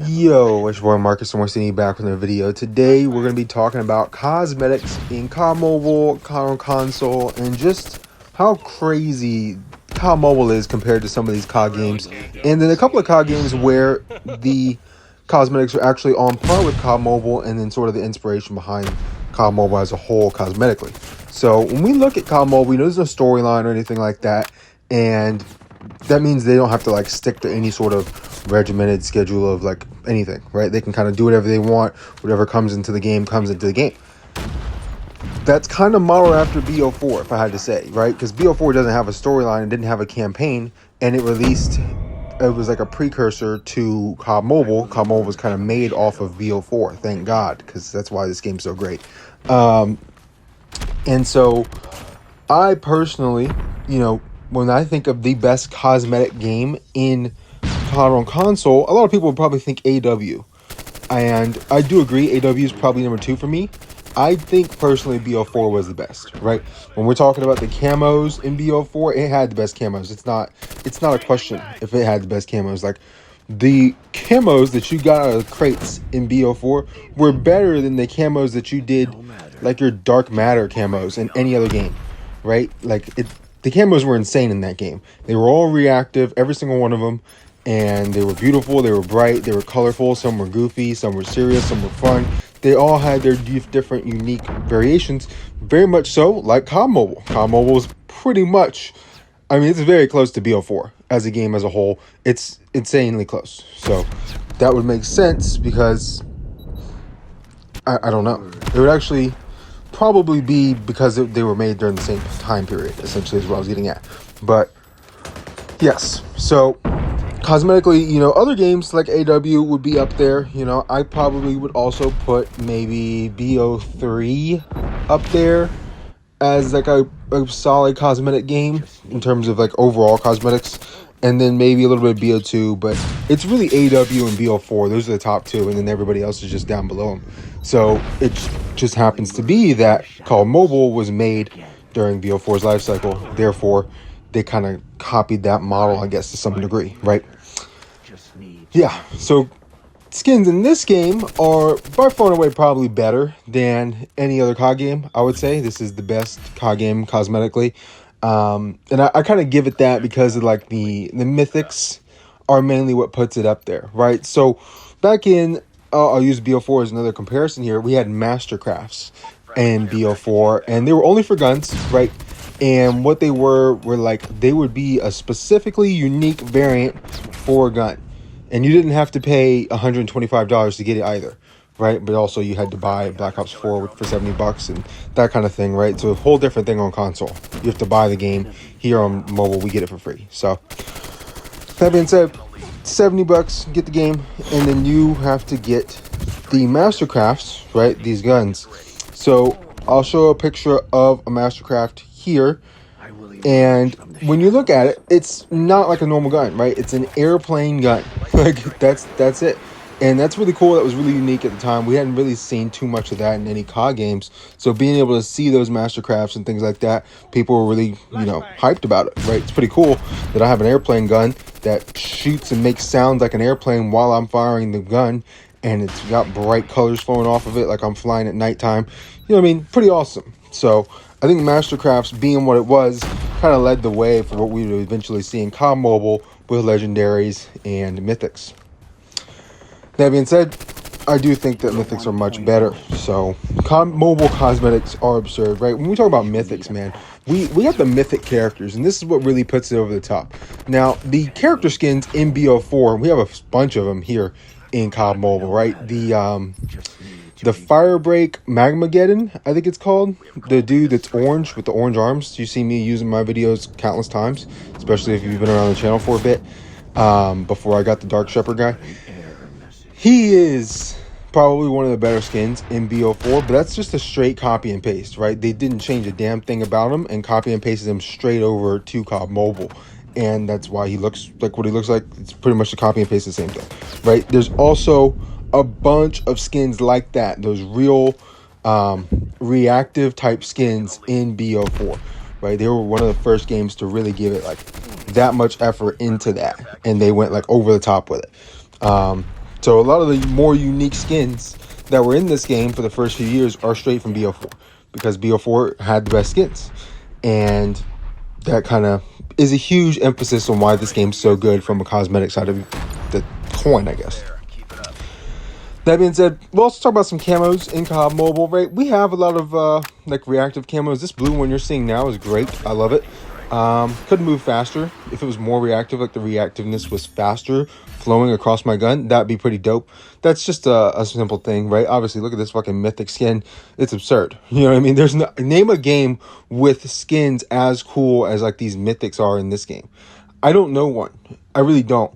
Yo, it's your boy Marcus and we're seeing you back with another video. Today we're going to be talking about cosmetics in COD Mobile, COD on console, and just how crazy COD Mobile is compared to some of these COD games. And then a couple of COD games where the cosmetics are actually on par with COD Mobile, and then sort of the inspiration behind COD Mobile as a whole cosmetically. So when we look at COD Mobile, we know there's no storyline or anything like that, and that means they don't have to like stick to any sort of regimented schedule of like anything, right? They can kind of do whatever they want. Whatever comes into the game comes into the game. That's kind of modeled after BO4, if I had to say, right? Because BO4 doesn't have a storyline and didn't have a campaign, and it was like a precursor to COD Mobile. COD Mobile was kind of made off of BO4, thank God, because that's why this game's so great. And so I personally, when I think of the best cosmetic game in COD on console, a lot of people would probably think AW. And I do agree, AW is probably number 2 for me. I think personally BO4 was the best, right? When we're talking about the camos in BO4, it had the best camos. It's not a question if it had the best camos. Like, the camos that you got out of crates in BO4 were better than the camos that you did, like your Dark Matter camos in any other game, right? The camos were insane in that game. They were all reactive, every single one of them, and they were beautiful, they were bright, they were colorful, some were goofy, some were serious, some were fun. They all had their different unique variations, very much so like COD Mobile. COD Mobile is pretty much, it's very close to BO4 as a game as a whole. It's insanely close. So that would make sense because, I don't know. It would actually probably be because they were made during the same time period, essentially, is what I was getting at. But yes, so cosmetically, other games like AW would be up there. I probably would also put maybe BO3 up there as like a solid cosmetic game in terms of like overall cosmetics, and then maybe a little bit of BO2, but it's really AW and BO4. Those are the top 2, and then everybody else is just down below them. So it just happens to be that COD Mobile was made during BO4's life cycle. Therefore, they kind of copied that model, I guess, to some degree, right? Yeah, so skins in this game are by far and away probably better than any other COD game, I would say. This is the best COD game cosmetically. And I kind of give it that because of like the mythics are mainly what puts it up there, right? So back in, I'll use BO4 as another comparison here. We had Mastercrafts and BO4, and they were only for guns, right? And what they were like, they would be a specifically unique variant for a gun. And you didn't have to pay $125 to get it either, right? But also you had to buy Black Ops 4 for $70 and that kind of thing, right? It's a whole different thing on console. You have to buy the game. Here on mobile, we get it for free. So that being said, $70, get the game, and then you have to get the Mastercrafts, right? These guns. So I'll show a picture of a Mastercraft here. And when you look at it, it's not like a normal gun, right? It's an airplane gun. Like, that's it. And that's really cool. That was really unique at the time. We hadn't really seen too much of that in any COD games. So being able to see those Mastercrafts and things like that, people were really, hyped about it, right? It's pretty cool that I have an airplane gun that shoots and makes sounds like an airplane while I'm firing the gun. And it's got bright colors flowing off of it like I'm flying at nighttime. Pretty awesome. So I think Mastercrafts, being what it was, kind of led the way for what we would eventually see in COD Mobile with legendaries and mythics. That being said, I do think that mythics are much better. So COD Mobile cosmetics are absurd, right? When we talk about mythics, man, we got the mythic characters, and this is what really puts it over the top. Now, the character skins in BO4, we have a bunch of them here in COD Mobile, right? The Firebreak Magmageddon, I think it's called. The dude that's orange with the orange arms. You see me using my videos countless times, especially if you've been around the channel for a bit, before I got the Dark Shepherd guy. He is probably one of the better skins in BO4, but that's just a straight copy and paste, right? They didn't change a damn thing about him and copy and pasted him straight over to COD Mobile. And that's why he looks like what he looks like. It's pretty much the copy and paste the same thing, right? There's also a bunch of skins like that, those real reactive type skins in BO4, right? They were one of the first games to really give it like that much effort into that, and they went like over the top with it. So a lot of the more unique skins that were in this game for the first few years are straight from BO4, because BO4 had the best skins. And that kind of is a huge emphasis on why this game's so good from a cosmetic side of the coin, I guess. That being said, we'll also talk about some camos in COD Mobile, right? We have a lot of like reactive camos. This blue one you're seeing now is great. I love it. Could move faster. If it was more reactive, like the reactiveness was faster flowing across my gun, that'd be pretty dope. That's just a simple thing, right? Obviously, look at this fucking mythic skin. It's absurd. You know what I mean? There's no, name a game with skins as cool as like these mythics are in this game. I don't know one. I really don't.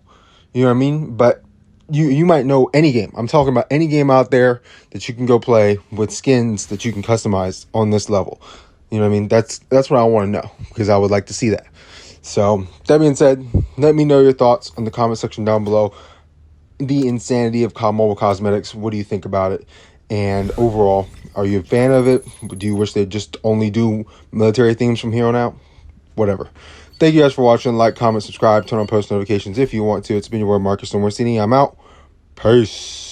You know what I mean? But you might know any game. I'm talking about any game out there that you can go play with skins that you can customize on this level. You know what I mean? That's what I want to know, because I would like to see that. So that being said, let me know your thoughts on the comment section down below. The insanity of COD Mobile Cosmetics. What do you think about it? And overall, are you a fan of it? Do you wish they'd just only do military themes from here on out? Whatever. Thank you guys for watching. Like, comment, subscribe, turn on post notifications if you want to. It's been your boy Marcus, and we're seeing you. I'm out. Peace.